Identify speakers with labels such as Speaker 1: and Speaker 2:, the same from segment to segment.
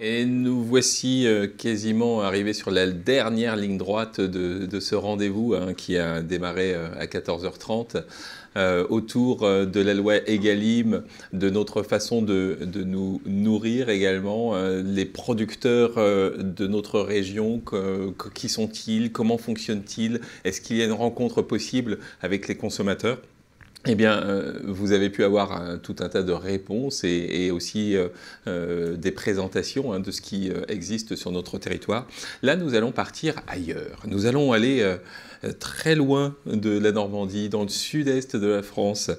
Speaker 1: Et nous voici quasiment arrivés sur la dernière ligne droite de ce rendez-vous hein, qui a démarré à 14h30 autour de la loi Egalim, de notre façon de nous nourrir également, les producteurs de notre région, qui sont-ils, comment fonctionnent-ils, est-ce qu'il y a une rencontre possible avec les consommateurs? Eh bien, vous avez pu avoir tout un tas de réponses et aussi des présentations hein, de ce qui existe sur notre territoire. Là, nous allons partir ailleurs. Nous allons aller très loin de la Normandie, dans le sud-est de la France,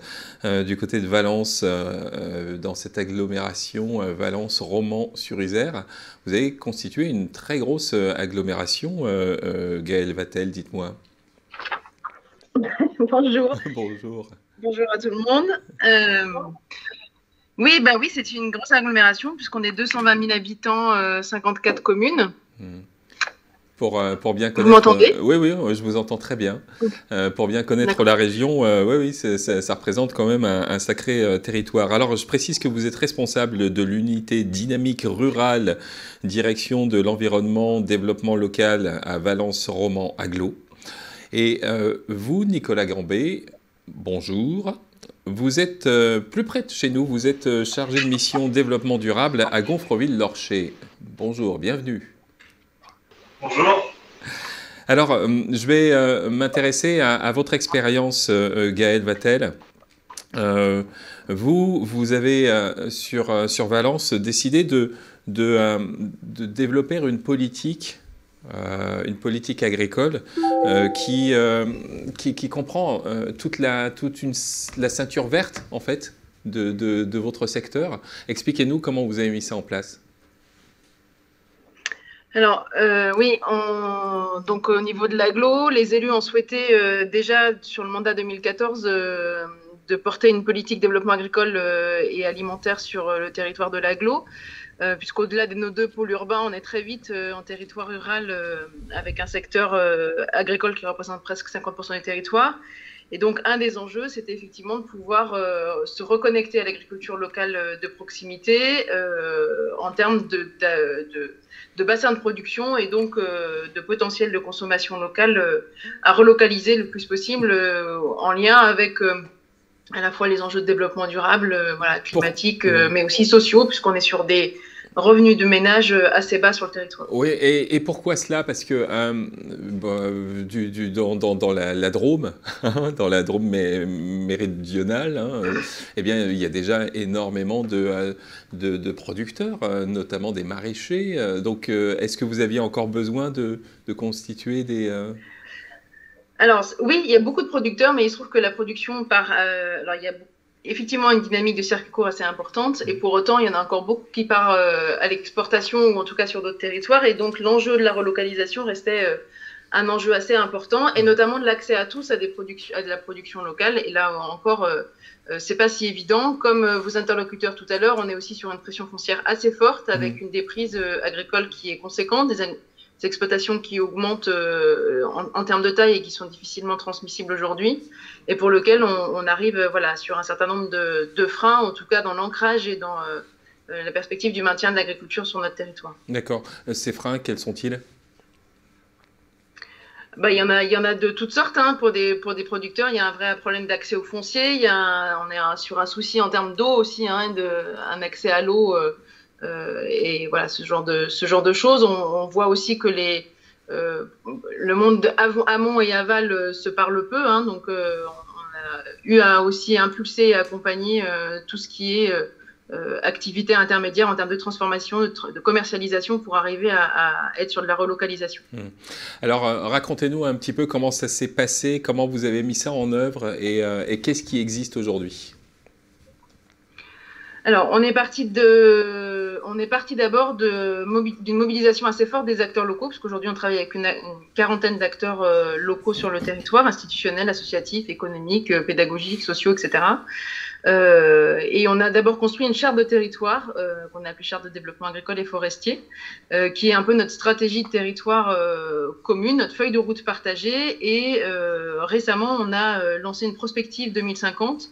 Speaker 1: du côté de Valence, dans cette agglomération Valence-Romans-sur-Isère. Vous avez constitué une très grosse agglomération, Gaëlle Vatel, dites-moi.
Speaker 2: Bonjour.
Speaker 1: Bonjour.
Speaker 2: Bonjour à tout le monde. Oui, bah oui, c'est une grosse agglomération puisqu'on est 220 000 habitants, 54 communes.
Speaker 1: Pour bien connaître.
Speaker 2: Vous m'entendez?
Speaker 1: Oui, oui, je vous entends très bien. Pour bien connaître la région, oui, oui, ça représente quand même un sacré territoire. Alors, je précise que vous êtes responsable de l'unité dynamique rurale, direction de l'environnement, développement local à Valence-Romans Agglo. Et vous, Nicolas Gambé, bonjour. Vous êtes plus près de chez nous, vous êtes chargé de mission développement durable à Gonfreville-Lorcher. Bonjour, bienvenue.
Speaker 3: Bonjour.
Speaker 1: Alors, je vais m'intéresser à votre expérience, Gaëlle Vatel. Vous avez sur Valence décidé de développer une politique agricole qui comprend toute la ceinture verte, en fait, de votre secteur. Expliquez-nous comment vous avez mis ça en place.
Speaker 2: Alors, oui, donc au niveau de l'agglo, les élus ont souhaité déjà sur le mandat 2014 de porter une politique développement agricole et alimentaire sur le territoire de l'agglo. Puisqu'au-delà de nos deux pôles urbains, on est très vite en territoire rural avec un secteur agricole qui représente presque 50% du territoire. Et donc, un des enjeux, c'était effectivement de pouvoir se reconnecter à l'agriculture locale de proximité en termes de bassin de production et donc de potentiel de consommation locale à relocaliser le plus possible en lien avec à la fois les enjeux de développement durable, voilà, climatique, mais aussi sociaux, puisqu'on est sur des revenus de ménage assez bas sur le territoire.
Speaker 1: Oui, et pourquoi cela? Parce que dans la Drôme, dans la Drôme méridionale, hein, eh bien, il y a déjà énormément de producteurs, notamment des maraîchers. Donc, est-ce que vous aviez encore besoin de constituer des...
Speaker 2: Alors, oui, il y a beaucoup de producteurs, mais il se trouve que la production alors, il y a effectivement une dynamique de circuit court assez importante, et pour autant, il y en a encore beaucoup qui partent à l'exportation, ou en tout cas sur d'autres territoires, et donc l'enjeu de la relocalisation restait un enjeu assez important, et notamment de l'accès à tous à de la production locale, et là encore, c'est pas si évident. Comme vos interlocuteurs tout à l'heure, on est aussi sur une pression foncière assez forte, avec une déprise agricole qui est conséquente, des exploitations qui augmentent en termes de taille et qui sont difficilement transmissibles aujourd'hui, et pour lequel on arrive voilà, sur un certain nombre de freins, en tout cas dans l'ancrage et dans la perspective du maintien de l'agriculture sur notre territoire.
Speaker 1: D'accord. Ces freins, quels sont-ils?
Speaker 2: Bah, il y en a de toutes sortes. Hein. Pour des producteurs, il y a un vrai problème d'accès au foncier. On est sur un souci en termes d'eau aussi, hein, un accès à l'eau. Et voilà, ce genre de choses. On voit aussi que le monde amont et aval se parle peu. Hein, donc, on a eu à aussi impulser et accompagner tout ce qui est activité intermédiaire en termes de transformation, de commercialisation pour arriver à être sur de la relocalisation.
Speaker 1: Alors, racontez-nous un petit peu comment ça s'est passé, comment vous avez mis ça en œuvre et qu'est-ce qui existe aujourd'hui?
Speaker 2: Alors, on est parti d'abord d'une mobilisation assez forte des acteurs locaux, parce qu'aujourd'hui, on travaille avec une quarantaine d'acteurs locaux sur le territoire, institutionnels, associatifs, économiques, pédagogiques, sociaux, etc. Et on a d'abord construit une charte de territoire, qu'on a appelée charte de développement agricole et forestier, qui est un peu notre stratégie de territoire commune, notre feuille de route partagée. Et récemment, on a lancé une prospective 2050,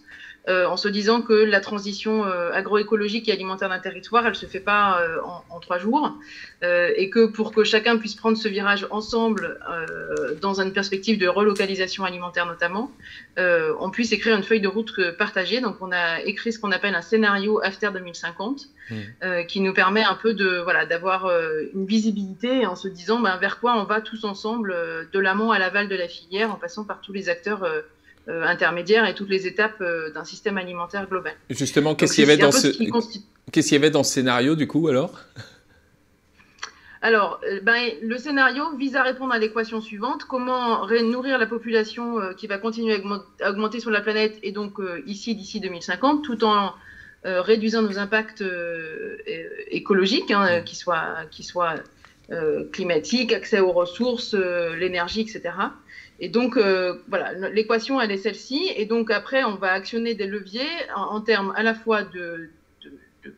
Speaker 2: en se disant que la transition agroécologique et alimentaire d'un territoire, elle ne se fait pas en 3 jours, et que pour que chacun puisse prendre ce virage ensemble, dans une perspective de relocalisation alimentaire notamment, on puisse écrire une feuille de route partagée. Donc on a écrit ce qu'on appelle un scénario After 2050, qui nous permet un peu d'avoir une visibilité en se disant vers quoi on va tous ensemble, de l'amont à l'aval de la filière, en passant par tous les acteurs intermédiaires et toutes les étapes d'un système alimentaire global.
Speaker 1: Justement, qu'est-ce qu'il y avait dans ce scénario du coup alors ?
Speaker 2: Alors, le scénario vise à répondre à l'équation suivante: comment nourrir la population qui va continuer à augmenter sur la planète, et donc ici d'ici 2050, tout en réduisant nos impacts écologiques, qui soient climatiques, accès aux ressources, l'énergie, etc. Et donc, l'équation, elle est celle-ci. Et donc, après, on va actionner des leviers en termes à la fois de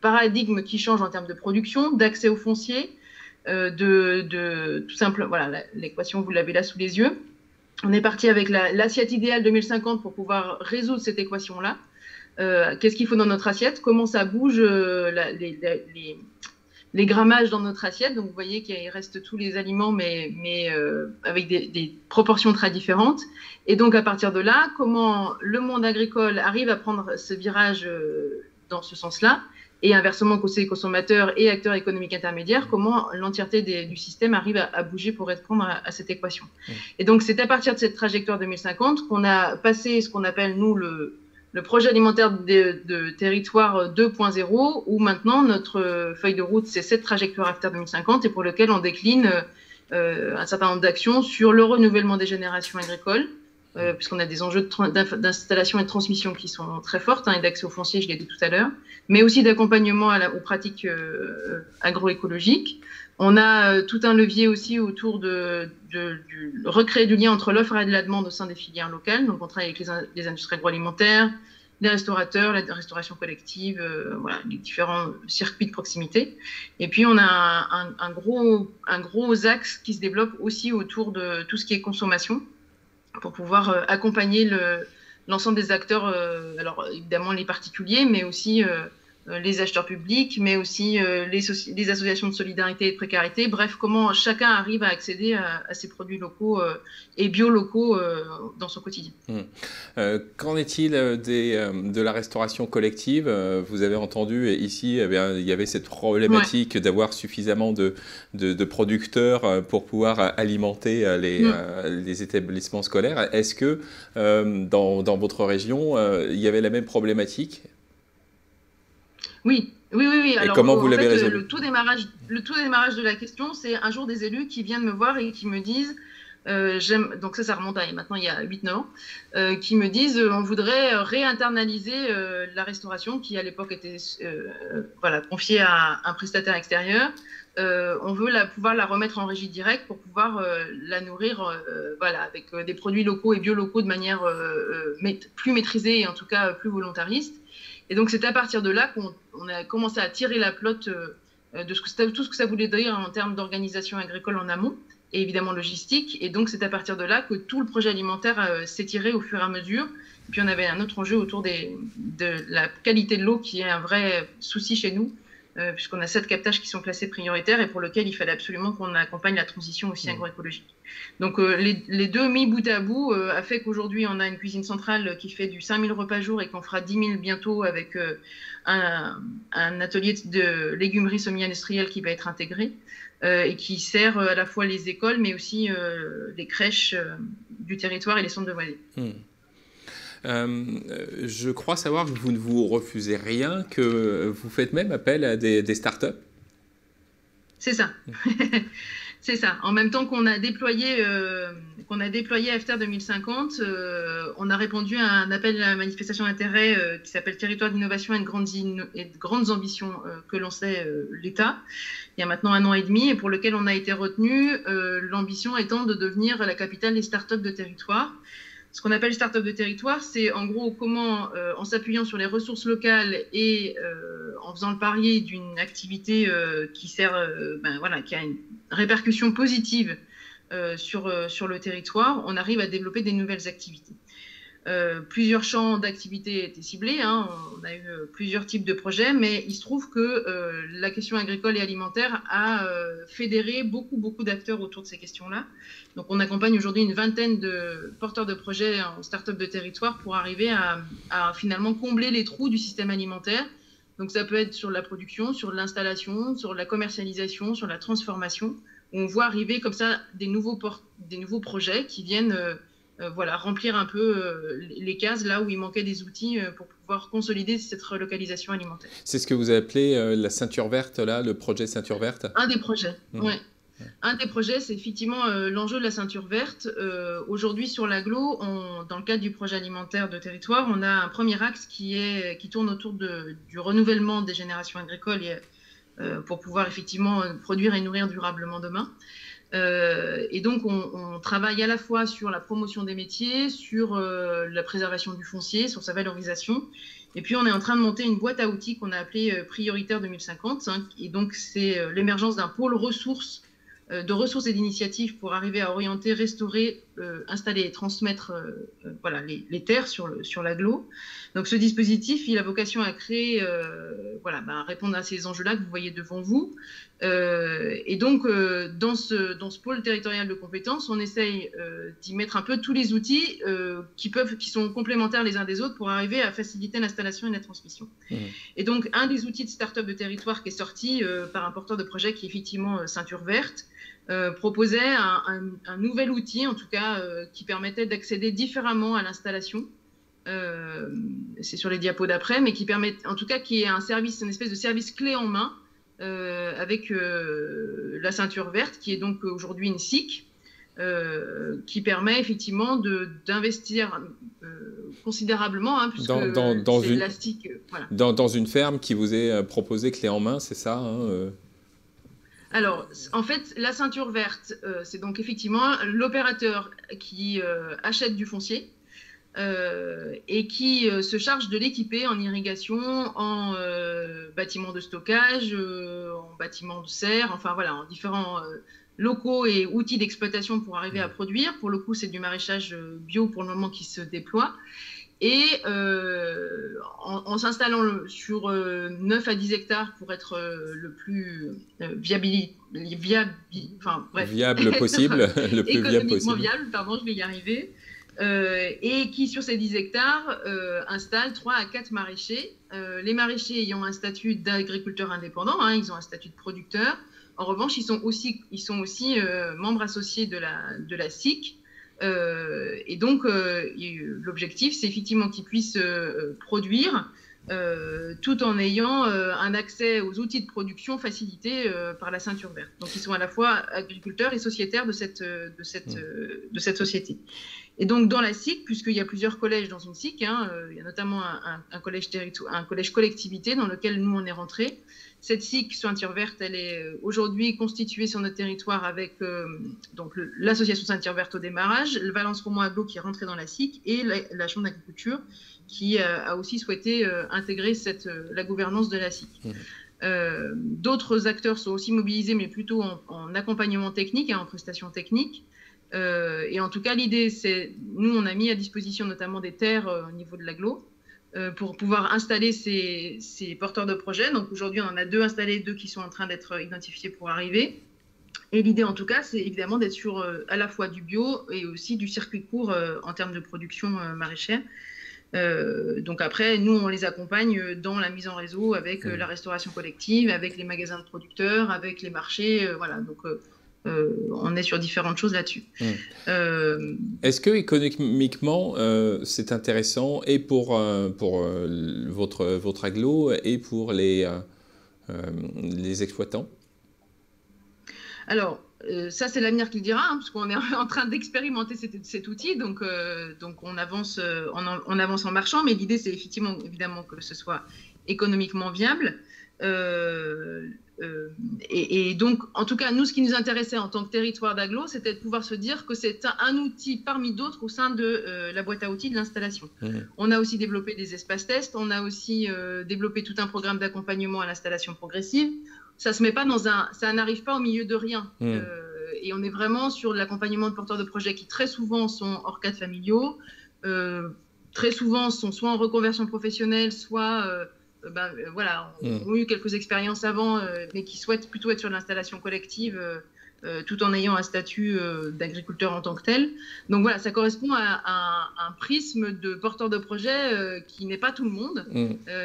Speaker 2: paradigme qui change en termes de production, d'accès au foncier, tout simple. Voilà, l'équation, vous l'avez là sous les yeux. On est parti avec l'assiette idéale 2050 pour pouvoir résoudre cette équation-là. Qu'est-ce qu'il faut dans notre assiette? Comment ça bouge les grammages dans notre assiette? Donc, vous voyez qu'il reste tous les aliments, mais avec des proportions très différentes. Et donc, à partir de là, comment le monde agricole arrive à prendre ce virage dans ce sens-là, et inversement, côté consommateurs et acteurs économiques intermédiaires, comment l'entièreté du système arrive à bouger pour répondre à cette équation. Et donc, c'est à partir de cette trajectoire 2050 qu'on a passé ce qu'on appelle, nous, le projet alimentaire de territoire 2.0, où maintenant notre feuille de route, c'est cette trajectoire After 2050, et pour lequel on décline un certain nombre d'actions sur le renouvellement des générations agricoles, puisqu'on a des enjeux d'installation et de transmission qui sont très fortes, et d'accès au foncier, je l'ai dit tout à l'heure, mais aussi d'accompagnement aux pratiques agroécologiques. On a tout un levier aussi autour du recréer du lien entre l'offre et la demande au sein des filières locales. Donc, on travaille avec les industries agroalimentaires, les restaurateurs, la restauration collective, les différents circuits de proximité. Et puis, on a un gros axe qui se développe aussi autour de tout ce qui est consommation, pour pouvoir accompagner l'ensemble des acteurs, alors évidemment les particuliers, mais aussi les acheteurs publics, mais aussi les associations de solidarité et de précarité. Bref, comment chacun arrive à accéder à ces produits locaux et bio-locaux dans son quotidien.
Speaker 1: Qu'en est-il de la restauration collective? Vous avez entendu ici, il y avait cette problématique d'avoir suffisamment de producteurs pour pouvoir alimenter les établissements scolaires. Est-ce que dans votre région, il y avait la même problématique?
Speaker 2: Oui. Alors,
Speaker 1: comment vous l'avez résolu?
Speaker 2: Le tout démarrage de la question, c'est un jour des élus qui viennent me voir et qui me disent, donc ça remonte à maintenant il y a 8-9 ans, qui me disent on voudrait réinternaliser la restauration qui à l'époque était confiée à un prestataire extérieur. On veut pouvoir la remettre en régie directe pour pouvoir la nourrir avec des produits locaux et bio-locaux de manière plus maîtrisée et en tout cas plus volontariste. Et donc, c'est à partir de là qu'on a commencé à tirer la pelote de tout ce que ça voulait dire en termes d'organisation agricole en amont et évidemment logistique. Et donc, c'est à partir de là que tout le projet alimentaire s'est tiré au fur et à mesure. Et puis, on avait un autre enjeu autour de la qualité de l'eau qui est un vrai souci chez nous, puisqu'on a 7 captages qui sont classés prioritaires et pour lesquels il fallait absolument qu'on accompagne la transition aussi agroécologique. Donc les deux mis bout à bout a fait qu'aujourd'hui on a une cuisine centrale qui fait du 5000 repas jour et qu'on fera 10 000 bientôt avec un atelier de légumerie semi-industrielle qui va être intégré et qui sert à la fois les écoles mais aussi les crèches du territoire et les centres de loisirs.
Speaker 1: Je crois savoir que vous ne vous refusez rien, que vous faites même appel à des startups.
Speaker 2: C'est ça. C'est ça. En même temps qu'on a déployé After 2050, on a répondu à un appel à la manifestation d'intérêt qui s'appelle Territoire d'innovation et de grandes ambitions que lançait l'État il y a maintenant 1 an et demi et pour lequel on a été retenu, l'ambition étant de devenir la capitale des startups de territoire. Ce qu'on appelle start-up de territoire, c'est en gros comment, en s'appuyant sur les ressources locales et en faisant le pari d'une activité qui sert, qui a une répercussion positive sur le territoire, on arrive à développer des nouvelles activités. Plusieurs champs d'activité étaient ciblés, hein. On a eu plusieurs types de projets, mais il se trouve que la question agricole et alimentaire a fédéré beaucoup d'acteurs autour de ces questions-là. Donc on accompagne aujourd'hui une vingtaine de porteurs de projets en start-up de territoire pour arriver à finalement combler les trous du système alimentaire. Donc ça peut être sur la production, sur l'installation, sur la commercialisation, sur la transformation. On voit arriver comme ça des nouveaux projets qui viennent voilà, remplir un peu les cases là où il manquait des outils pour pouvoir consolider cette relocalisation alimentaire.
Speaker 1: C'est ce que vous appelez la ceinture verte, là, le projet ceinture verte?
Speaker 2: Un des projets, oui. Un des projets, c'est effectivement l'enjeu de la ceinture verte. Aujourd'hui, sur l'agglo, dans le cadre du projet alimentaire de territoire, on a un premier axe qui tourne autour du renouvellement des générations agricoles pour pouvoir effectivement produire et nourrir durablement demain. Et donc, on travaille à la fois sur la promotion des métiers, sur la préservation du foncier, sur sa valorisation. Et puis, on est en train de monter une boîte à outils qu'on a appelée Prioritaire 2050. Hein, et donc, c'est l'émergence d'un pôle ressources de ressources et d'initiatives pour arriver à orienter, restaurer, installer et transmettre voilà, les terres sur l'agglo. Donc ce dispositif, il a vocation à créer, voilà, répondre à ces enjeux-là que vous voyez devant vous. Et donc dans ce pôle territorial de compétences, on essaye d'y mettre un peu tous les outils qui sont complémentaires les uns des autres pour arriver à faciliter l'installation et la transmission. Et donc un des outils de start-up de territoire qui est sorti par un porteur de projet qui est effectivement Ceinture Verte, proposait un nouvel outil, en tout cas, qui permettait d'accéder différemment à l'installation. C'est sur les diapos d'après, mais qui permet, en tout cas, qui est une espèce de service clé en main avec la Ceinture Verte, qui est donc aujourd'hui une SIC, qui permet effectivement d'investir considérablement, hein, puisque c'est la SIC. Voilà.
Speaker 1: Dans une ferme qui vous est proposée clé en main, c'est ça hein,
Speaker 2: Alors, en fait, la Ceinture Verte, c'est donc effectivement l'opérateur qui achète du foncier et qui se charge de l'équiper en irrigation, en bâtiments de stockage, en bâtiments de serre, enfin voilà, en différents locaux et outils d'exploitation pour arriver à produire. Pour le coup, c'est du maraîchage bio pour le moment qui se déploie. Et en s'installant sur 9 à 10 hectares pour être le plus viable
Speaker 1: possible, le plus viable possible.
Speaker 2: Viable, pardon, je vais y arriver. Et qui, sur ces 10 hectares, installe 3 à 4 maraîchers. Les maraîchers ayant un statut d'agriculteur indépendant, hein, ils ont un statut de producteur. En revanche, ils sont aussi membres associés de la SIC. Et donc, l'objectif, c'est effectivement qu'ils puissent produire tout en ayant un accès aux outils de production facilités par la Ceinture Verte. Donc, ils sont à la fois agriculteurs et sociétaires de cette société. Et donc, dans la SIC, puisqu'il y a plusieurs collèges dans une SIC, hein, il y a notamment un collège collectivité dans lequel nous, on est rentrés. Cette SIC Ceinture Verte, elle est aujourd'hui constituée sur notre territoire avec donc l'association Ceinture Verte au démarrage, le Valence Romand Agglo qui est rentré dans la SIC et la Chambre d'agriculture qui a aussi souhaité intégrer la gouvernance de la SIC. D'autres acteurs sont aussi mobilisés, mais plutôt en accompagnement technique et en prestation technique. Et en tout cas, l'idée, c'est, nous, on a mis à disposition notamment des terres au niveau de l'agglo pour pouvoir installer ces porteurs de projets. Donc aujourd'hui, on en a 2 installés, 2 qui sont en train d'être identifiés pour arriver. Et l'idée, en tout cas, c'est évidemment d'être sur à la fois du bio et aussi du circuit court en termes de production maraîchère. Donc après, nous, on les accompagne dans la mise en réseau avec la restauration collective, avec les magasins de producteurs, avec les marchés. Voilà, donc on est sur différentes choses là-dessus.
Speaker 1: Est-ce que économiquement, c'est intéressant et pour votre agglo et pour les exploitants?
Speaker 2: Alors, ça, c'est l'avenir qui le dira, hein, parce qu'on est en train d'expérimenter cet outil, donc on avance en marchant, mais l'idée, c'est effectivement, évidemment, que ce soit économiquement viable. Et donc, en tout cas, nous, ce qui nous intéressait en tant que territoire d'agglo, c'était de pouvoir se dire que c'est un outil parmi d'autres au sein de la boîte à outils de l'installation. On a aussi développé des espaces tests, on a aussi développé tout un programme d'accompagnement à l'installation progressive. Ça se met pas ça n'arrive pas au milieu de rien. Et on est vraiment sur l'accompagnement de porteurs de projets qui très souvent sont hors cadre familiaux, très souvent sont soit en reconversion professionnelle, soit voilà, ont eu quelques expériences avant, mais qui souhaitent plutôt être sur l'installation collective, tout en ayant un statut d'agriculteur en tant que tel. Donc voilà, ça correspond à un prisme de porteur de projet qui n'est pas tout le monde,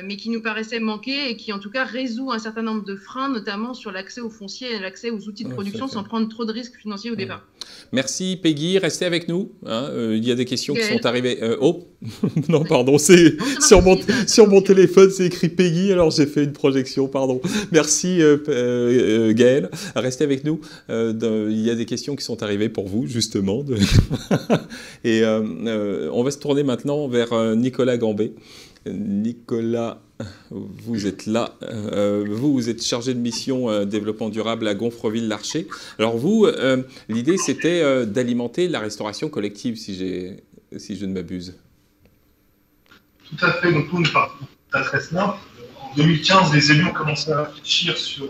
Speaker 2: mais qui nous paraissait manquer et qui en tout cas résout un certain nombre de freins, notamment sur l'accès aux fonciers et l'accès aux outils de production sans prendre trop de risques financiers au départ.
Speaker 1: Merci Peggy, restez avec nous. Il y a des questions qui sont arrivées. Oh, non, pardon, c'est sur mon téléphone, c'est écrit Peggy, alors j'ai fait une projection, pardon. Merci Gaël, restez avec nous. Il y a des questions qui sont arrivées pour vous, justement. Et on va se tourner maintenant vers Nicolas Gambé. Nicolas, vous êtes là. Vous êtes chargé de mission développement durable à Gonfreville-Larcher. Alors vous, l'idée c'était d'alimenter la restauration collective, si je ne m'abuse.
Speaker 3: Tout à fait. Donc nous, pas très simple. En 2015, les élus ont commencé à réfléchir sur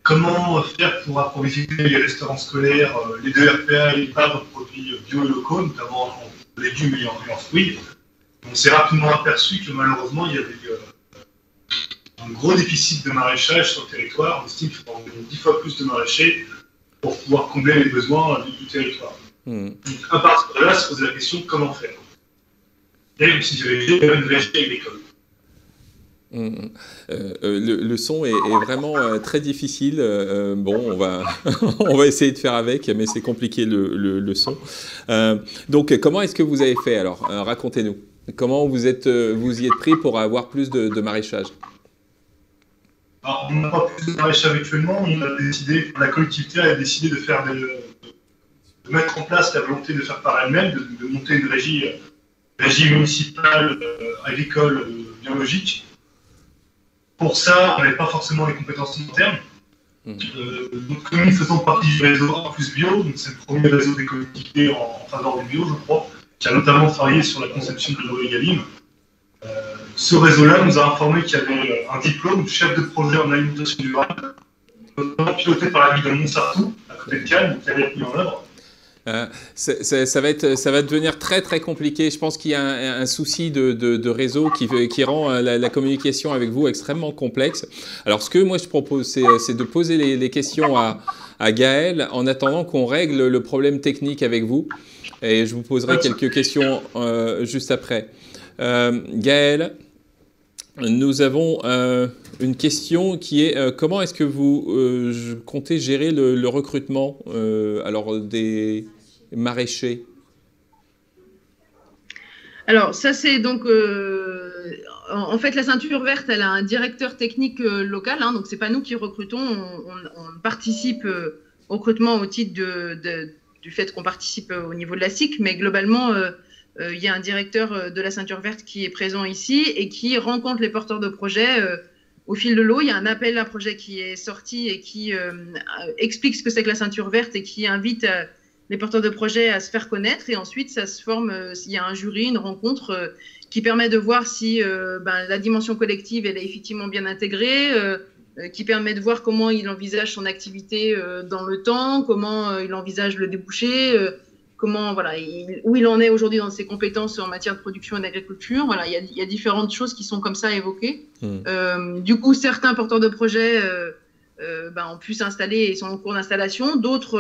Speaker 3: comment faire pour approvisionner les restaurants scolaires, les DRPA et les bars de produits bio et locaux, notamment en légumes et en fruits. On s'est rapidement aperçu que malheureusement, il y avait un gros déficit de maraîchage sur le territoire. On estime qu'il faut environ 10 fois plus de maraîchers pour pouvoir combler les besoins du territoire. Donc, à partir de là, se poser la question comment faire. Et on s'est dirigé vers une régie agricole.
Speaker 1: Le son est vraiment très difficile. Bon, on va essayer de faire avec, mais c'est compliqué le son. Donc, comment est-ce que vous avez fait alors? Racontez-nous. Comment vous y êtes pris pour avoir plus de maraîchage?
Speaker 3: Alors, on n'a pas plus de maraîchage actuellement. La collectivité a décidé de mettre en place la volonté de faire par elle-même, de monter une régie municipale agricole biologique. Pour ça, on n'avait pas forcément les compétences internes. Donc, nous faisons partie du réseau A plus Bio, donc c'est le premier réseau des collectivités en faveur du bio, je crois, qui a notamment travaillé sur la conception de la loi Egalim. Ce réseau-là nous a informé qu'il y avait un diplôme de chef de projet en alimentation durable, notamment piloté par la ville de Montsartou, à côté de Cannes, qui avait été mis en œuvre.
Speaker 1: Ça va devenir très très compliqué. Je pense qu'il y a un souci de réseau qui rend la communication avec vous extrêmement complexe. Alors ce que moi je propose, c'est de poser les questions à Gaël en attendant qu'on règle le problème technique avec vous. Et je vous poserai quelques questions juste après. Gaël, nous avons une question qui est comment est-ce que vous comptez gérer le recrutement des maraîchers?
Speaker 2: Alors ça c'est donc en fait la ceinture verte elle a un directeur technique local, hein, donc c'est pas nous qui recrutons, on participe au recrutement au titre du fait qu'on participe au niveau de la SIC, mais globalement il y a un directeur de la ceinture verte qui est présent ici et qui rencontre les porteurs de projets au fil de l'eau. Il y a un appel à projet qui est sorti et qui explique ce que c'est que la ceinture verte et qui invite les porteurs de projets à se faire connaître. Et ensuite, ça se forme, il y a un jury, une rencontre qui permet de voir si la dimension collective elle est effectivement bien intégrée, qui permet de voir comment il envisage son activité dans le temps, comment il envisage le débouché, où il en est aujourd'hui dans ses compétences en matière de production et d'agriculture. Voilà, il y a différentes choses qui sont comme ça évoquées. Du coup, certains porteurs de projets ont pu s'installer et sont en cours d'installation. D'autres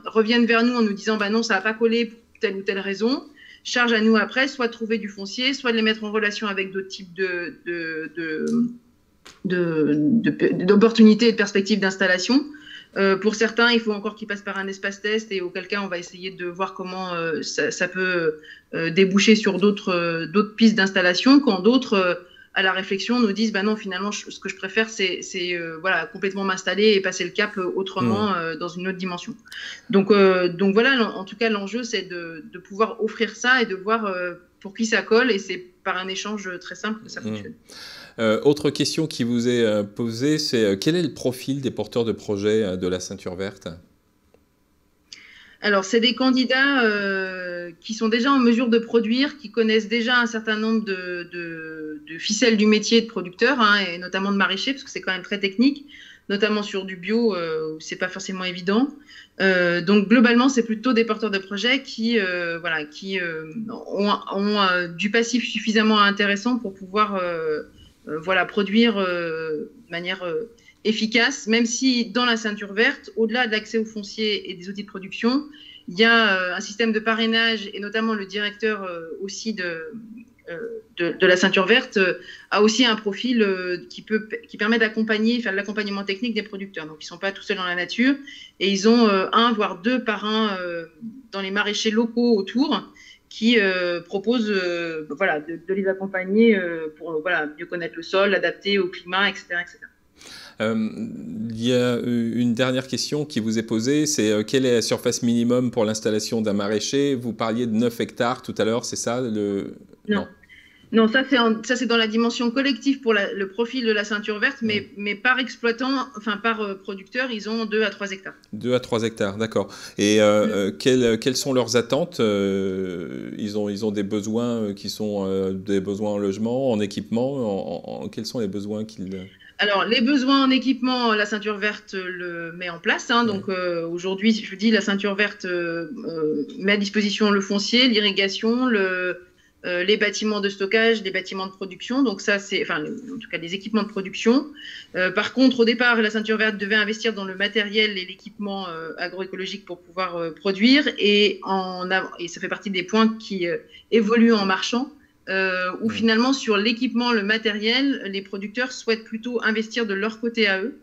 Speaker 2: reviennent vers nous en nous disant non, ça n'a pas collé pour telle ou telle raison. Charge à nous après, soit de trouver du foncier, soit de les mettre en relation avec d'autres types d'opportunités et de perspectives d'installation. Pour certains, il faut encore qu'ils passent par un espace test et auquel cas on va essayer de voir comment ça peut déboucher sur d'autres pistes d'installation, quand d'autres, à la réflexion, nous disent non, finalement, ce que je préfère, c'est complètement m'installer et passer le cap autrement dans une autre dimension. Donc voilà, en tout cas, l'enjeu, c'est de pouvoir offrir ça et de voir pour qui ça colle, et c'est par un échange très simple que ça fonctionne.
Speaker 1: Autre question qui vous est posée, c'est quel est le profil des porteurs de projets de la ceinture verte?
Speaker 2: Alors, c'est des candidats qui sont déjà en mesure de produire, qui connaissent déjà un certain nombre de ficelles du métier de producteur, et notamment de maraîcher, parce que c'est quand même très technique. notamment sur du bio, où c'est pas forcément évident. Donc globalement, c'est plutôt des porteurs de projets qui ont du passif suffisamment intéressant pour pouvoir produire de manière efficace, même si dans la ceinture verte, au-delà de l'accès au foncier et des outils de production, il y a un système de parrainage, et notamment le directeur aussi de la ceinture verte a aussi un profil qui permet d'accompagner, faire de l'accompagnement technique des producteurs. Donc, ils ne sont pas tout seuls dans la nature, et ils ont un, voire deux parrains dans les maraîchers locaux autour qui proposent de les accompagner pour mieux connaître le sol, l'adapter au climat, etc. etc.
Speaker 1: Il y a une dernière question qui vous est posée, c'est quelle est la surface minimum pour l'installation d'un maraîcher? Vous parliez de 9 hectares tout à l'heure, c'est ça
Speaker 2: Non, ça c'est dans la dimension collective pour le profil de la ceinture verte, mais par exploitant, enfin par producteur, ils ont 2 à 3 hectares.
Speaker 1: 2 à 3 hectares, d'accord. Et quelles sont leurs attentes? Ils ont des besoins qui sont des besoins en logement, en équipement, quels sont les besoins qu'ils...
Speaker 2: Alors, les besoins en équipement, la ceinture verte le met en place. Donc, aujourd'hui, je vous dis, la ceinture verte met à disposition le foncier, l'irrigation, les bâtiments de stockage, les bâtiments de production. Donc, ça, c'est, en tout cas, des équipements de production. Par contre, au départ, la ceinture verte devait investir dans le matériel et l'équipement agroécologique pour pouvoir produire. Et ça fait partie des points qui évoluent en marchant. Où finalement, sur l'équipement, le matériel, les producteurs souhaitent plutôt investir de leur côté à eux,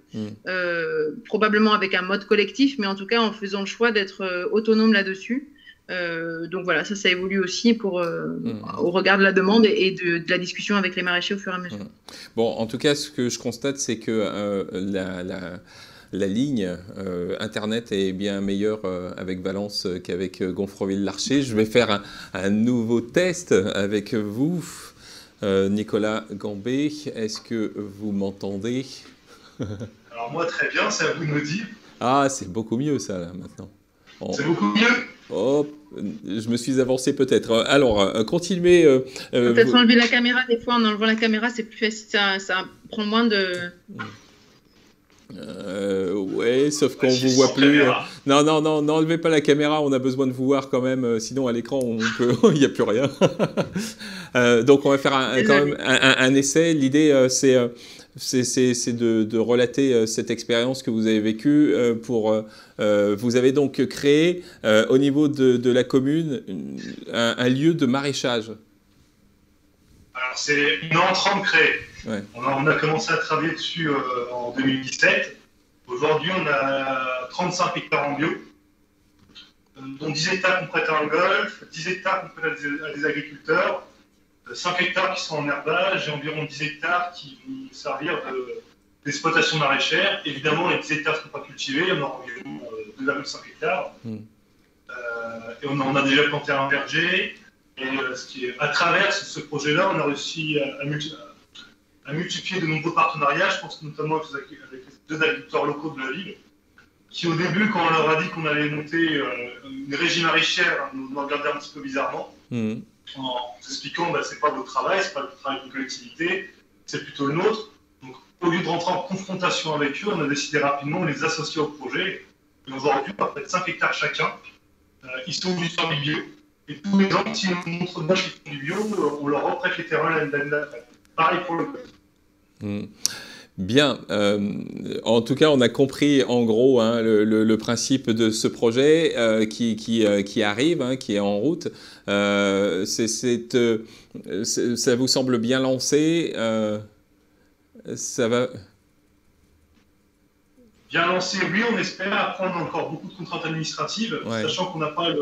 Speaker 2: probablement avec un mode collectif, mais en tout cas en faisant le choix d'être autonome là-dessus. Donc voilà, ça évolue aussi au regard de la demande et de la discussion avec les maraîchers au fur et à mesure.
Speaker 1: Bon, en tout cas, ce que je constate, c'est que la ligne Internet est bien meilleure avec Valence qu'avec Gonfreville-Larcher. Je vais faire un nouveau test avec vous. Nicolas Gambé, est-ce que vous m'entendez?
Speaker 3: Alors moi, très bien, c'est à vous de me dire.
Speaker 1: Ah, c'est beaucoup mieux ça, là, maintenant.
Speaker 3: C'est beaucoup mieux.
Speaker 1: Oh, je me suis avancé peut-être. Alors, continuez.
Speaker 2: Peut-être enlever la caméra. Des fois, en enlevant la caméra, c'est plus facile. Ça prend moins de...
Speaker 1: Ouais, sauf qu'on vous voit plus. Non, n'enlevez pas la caméra, on a besoin de vous voir quand même, sinon à l'écran, il n'y a plus rien. Donc on va faire quand même un essai. L'idée, c'est de relater cette expérience que vous avez vécue. Vous avez donc créé au niveau de la commune un lieu de maraîchage.
Speaker 3: Alors on est en train de créer.
Speaker 1: Ouais.
Speaker 3: On a commencé à travailler dessus en 2017. Aujourd'hui, on a 35 hectares en bio, dont 10 hectares qu'on prête à un golf, 10 hectares qu'on prête à des agriculteurs, 5 hectares qui sont en herbage et environ 10 hectares qui vont servir d'exploitation maraîchère. Évidemment, les 10 hectares ne sont pas cultivés, on a environ 2,5 hectares. Et on a déjà planté un verger. Et à travers ce projet-là, on a réussi à multiplier de nombreux partenariats. Je pense notamment avec les 2 agriculteurs locaux de la ville, qui au début, quand on leur a dit qu'on allait monter une régie maraîchère, nous regardaient un petit peu bizarrement, en expliquant c'est pas votre travail, c'est pas le travail d'une collectivité, c'est plutôt le nôtre. Donc, au lieu de rentrer en confrontation avec eux, on a décidé rapidement de les associer au projet. Et aujourd'hui, on a près de 5 hectares chacun. Ils sont venus sur du bio. Et tous les gens qui nous montrent bien qu'ils font du bio, on leur reprête les terrains l'année d'après. Pareil pour le golf.
Speaker 1: Bien. En tout cas, on a compris en gros le principe de ce projet qui arrive, qui est en route. Ça vous semble bien lancé? Ça va...
Speaker 3: Bien lancé, oui, on espère. Après, on a encore beaucoup de contraintes administratives, sachant qu'on n'a pas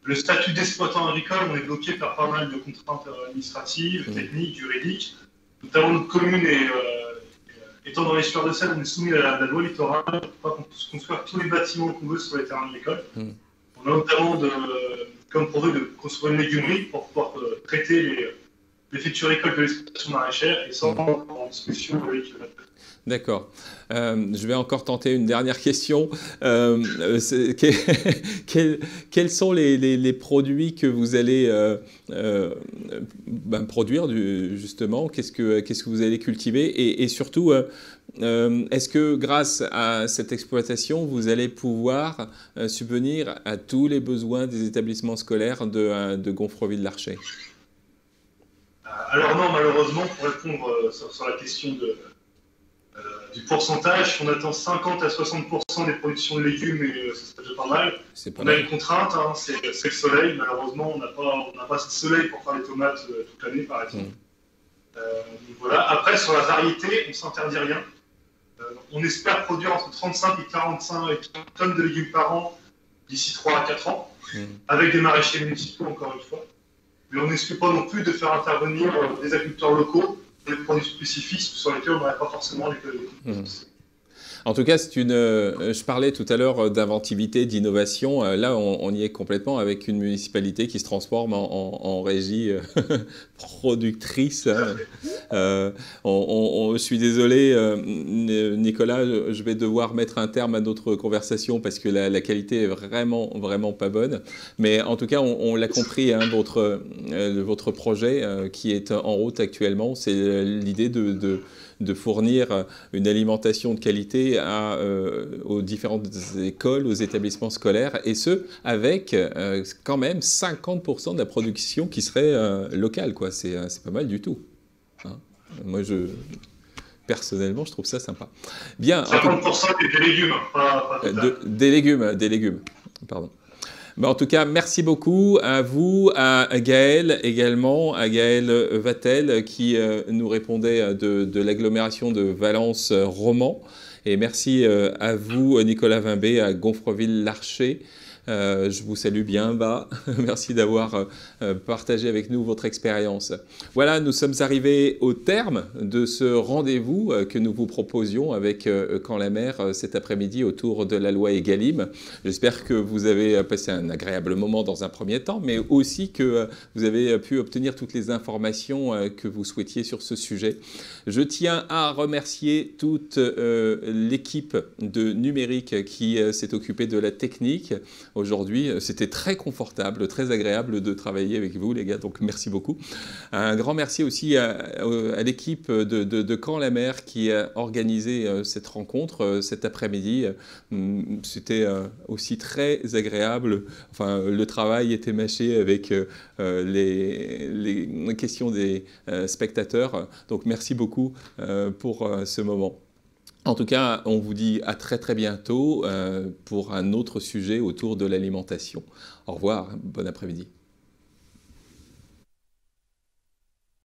Speaker 3: le statut d'exploitant agricole. On est bloqué par pas mal de contraintes administratives, techniques, juridiques. Notamment notre commune étant dans les sueurs de Seine, on est soumis à la loi littorale pour construire tous les bâtiments qu'on veut sur les terrains agricoles. On a notamment comme projet de construire une légumerie pour pouvoir traiter les futures récoltes de l'exploitation maraîchère et ça en discussion avec
Speaker 1: D'accord. Je vais encore tenter une dernière question. Quels sont les produits que vous allez produire justement? Qu'est-ce que vous allez cultiver? Et surtout, est-ce que grâce à cette exploitation, vous allez pouvoir subvenir à tous les besoins des établissements scolaires de Gonfreville-Larcher?
Speaker 3: Alors non, malheureusement, pour répondre sur la question du pourcentage, on attend 50 à 60% des productions de légumes et ça serait déjà pas mal. On a une contrainte, hein, c'est le soleil. Malheureusement, on n'a pas assez de soleil pour faire les tomates toute l'année, par exemple. Donc voilà. Après, sur la variété, on ne s'interdit rien. On espère produire entre 35 et 45 tonnes de légumes par an d'ici 3 à 4 ans, avec des maraîchers municipaux, encore une fois. Mais on n'exclut pas non plus de faire intervenir des agriculteurs locaux, des produits spécifiques sur lesquels on n'aurait pas forcément les
Speaker 1: En tout cas, je parlais tout à l'heure d'inventivité, d'innovation. Là, on y est complètement avec une municipalité qui se transforme en régie productrice. Je suis désolé, Nicolas, je vais devoir mettre un terme à notre conversation parce que la qualité est vraiment, vraiment pas bonne. Mais en tout cas, on l'a compris, hein, votre projet qui est en route actuellement, c'est l'idée de fournir une alimentation de qualité aux différentes écoles, aux établissements scolaires, et ce, avec quand même 50% de la production qui serait locale, quoi. C'est pas mal du tout. Hein. Moi, personnellement, je trouve ça sympa. Bien.
Speaker 3: 50% des légumes, pas
Speaker 1: des légumes, pardon. En tout cas, merci beaucoup à vous, à Gaël également, à Gaël Vatel qui nous répondait de l'agglomération de Valence-Romand. Et merci à vous, Nicolas Vimbé, à Gonfreville-Larcher. Je vous salue bien bas. Merci d'avoir partagé avec nous votre expérience. Voilà, nous sommes arrivés au terme de ce rendez-vous que nous vous proposions avec Caen la Mer cet après-midi autour de la loi Egalim. J'espère que vous avez passé un agréable moment dans un premier temps, mais aussi que vous avez pu obtenir toutes les informations que vous souhaitiez sur ce sujet. Je tiens à remercier toute l'équipe de numérique qui s'est occupée de la technique. Aujourd'hui, c'était très confortable, très agréable de travailler avec vous, les gars, donc merci beaucoup. Un grand merci aussi à l'équipe de Caen la Mer qui a organisé cette rencontre cet après-midi. C'était aussi très agréable. Enfin, le travail était mâché avec les questions des spectateurs. Donc merci beaucoup pour ce moment. En tout cas, on vous dit à très très bientôt pour un autre sujet autour de l'alimentation. Au revoir, bon après-midi.